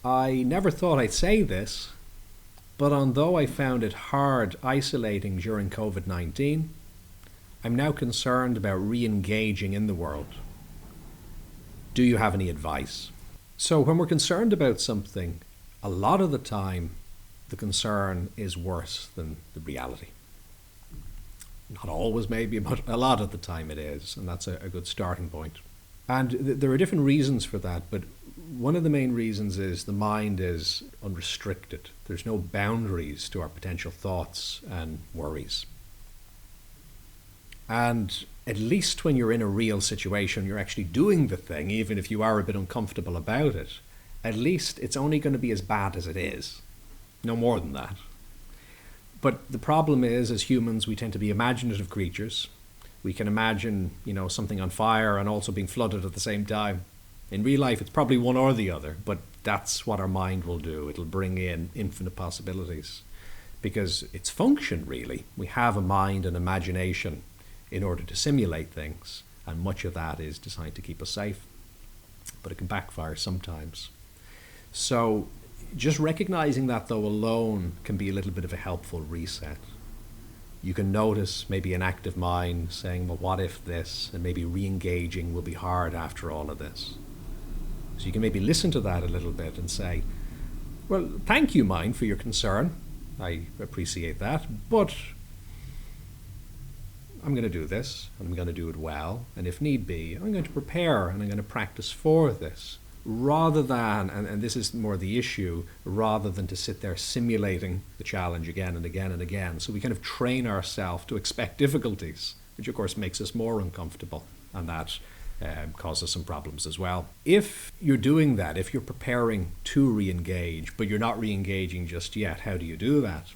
I never thought I'd say this, but although I found it hard isolating during COVID-19, I'm now concerned about re-engaging in the world. Do you have any advice? So when we're concerned about something, a lot of the time the concern is worse than the reality. Not always maybe, but a lot of the time it is, and that's a good starting point. And there are different reasons for that, but one of the main reasons is the mind is unrestricted. There's no boundaries to our potential thoughts and worries. And at least when you're in a real situation, you're actually doing the thing, even if you are a bit uncomfortable about it, at least it's only going to be as bad as it is. No more than that. But the problem is, as humans, we tend to be imaginative creatures. We can imagine, something on fire and also being flooded at the same time. In real life, it's probably one or the other, but that's what our mind will do. It'll bring in infinite possibilities because it's function, really. We have a mind and imagination in order to simulate things, and much of that is designed to keep us safe, but it can backfire sometimes. So just recognizing that, though, alone can be a little bit of a helpful reset. You can notice maybe an active mind saying, well, what if this? And maybe re-engaging will be hard after all of this. So you can maybe listen to that a little bit and say, well, thank you, mind, for your concern. I appreciate that, but I'm going to do this, and I'm going to do it well, and if need be, I'm going to prepare and I'm going to practice for this, rather than, and this is more the issue, rather than to sit there simulating the challenge again and again and again. So we kind of train ourselves to expect difficulties, which of course makes us more uncomfortable, and that causes some problems as well. If you're doing that, if you're preparing to re-engage, but you're not re-engaging just yet, how do you do that?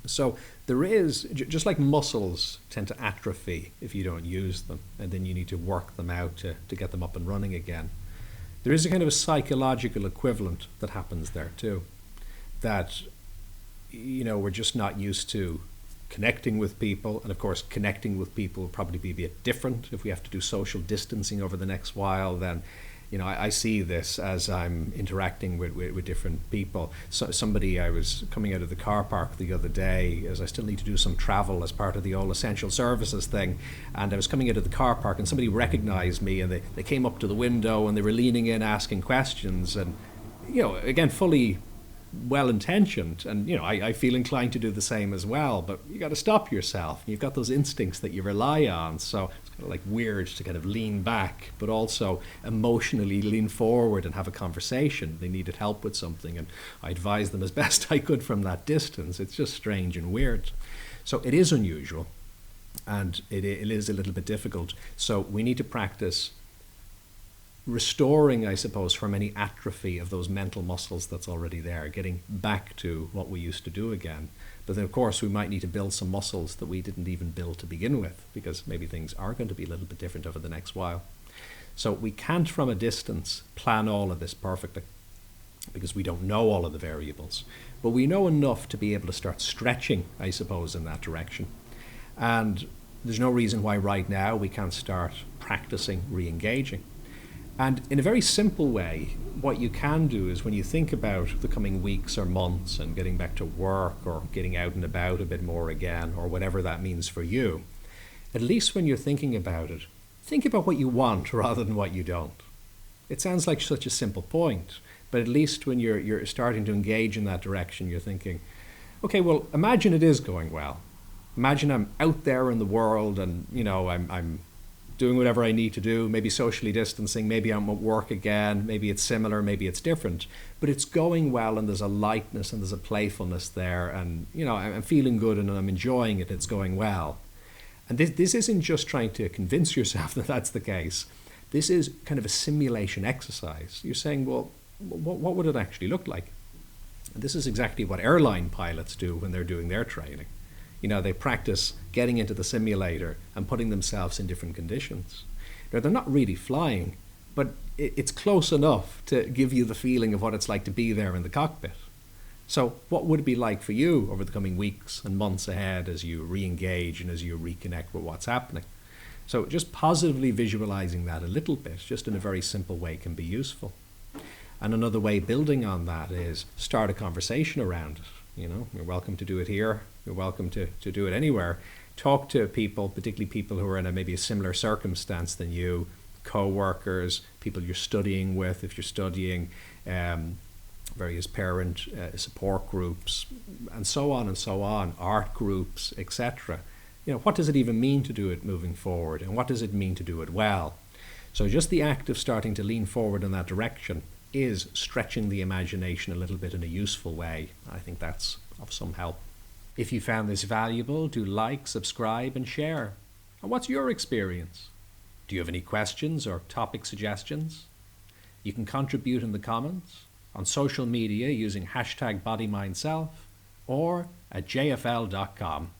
So there is, just like muscles tend to atrophy if you don't use them, and then you need to work them out to get them up and running again. There is a kind of a psychological equivalent that happens there too, that we're just not used to connecting with people, and of course connecting with people will probably be a bit different if we have to do social distancing over the next while. Then I see this as I'm interacting with different people. So somebody, I was coming out of the car park the other day, as I still need to do some travel as part of the all essential services thing, and I was coming out of the car park and somebody recognized me, and they came up to the window and they were leaning in asking questions, and again, fully well-intentioned, and I feel inclined to do the same as well, but you got to stop yourself. You've got those instincts that you rely on, so it's kind of like weird to kind of lean back, but also emotionally lean forward and have a conversation. They needed help with something, and I advised them as best I could from that distance. It's just strange and weird. So it is unusual, and it is a little bit difficult. So we need to practice restoring, I suppose, from any atrophy of those mental muscles that's already there, getting back to what we used to do again. But then, of course, we might need to build some muscles that we didn't even build to begin with, because maybe things are going to be a little bit different over the next while. So we can't, from a distance, plan all of this perfectly, because we don't know all of the variables. But we know enough to be able to start stretching, I suppose, in that direction. And there's no reason why right now we can't start practicing re-engaging. And in a very simple way, what you can do is when you think about the coming weeks or months and getting back to work or getting out and about a bit more again, or whatever that means for you, at least when you're thinking about it, think about what you want rather than what you don't. It sounds like such a simple point, but at least when you're starting to engage in that direction, you're thinking, okay, well, imagine it is going well. Imagine I'm out there in the world and, I'm doing whatever I need to do, maybe socially distancing, maybe I'm at work again, maybe it's similar, maybe it's different, but it's going well, and there's a lightness and there's a playfulness there, and I'm feeling good and I'm enjoying it, it's going well. And this isn't just trying to convince yourself that that's the case. This is kind of a simulation exercise. You're saying, well, what would it actually look like? And this is exactly what airline pilots do when they're doing their training. They practice getting into the simulator and putting themselves in different conditions. Now, they're not really flying, but it's close enough to give you the feeling of what it's like to be there in the cockpit. So what would it be like for you over the coming weeks and months ahead as you re-engage and as you reconnect with what's happening? So just positively visualizing that a little bit, just in a very simple way, can be useful. And another way building on that is start a conversation around it. You're welcome to do it here. You're welcome to do it anywhere. Talk to people, particularly people who are in maybe a similar circumstance than you, co-workers, people you're studying with, if you're studying, various parent support groups, and so on, art groups, etc. What does it even mean to do it moving forward, and what does it mean to do it well? So just the act of starting to lean forward in that direction is stretching the imagination a little bit in a useful way. I think that's of some help. If you found this valuable, do like, subscribe, and share. And what's your experience? Do you have any questions or topic suggestions? You can contribute in the comments, on social media using #BodyMindSelf, or at jfl.com.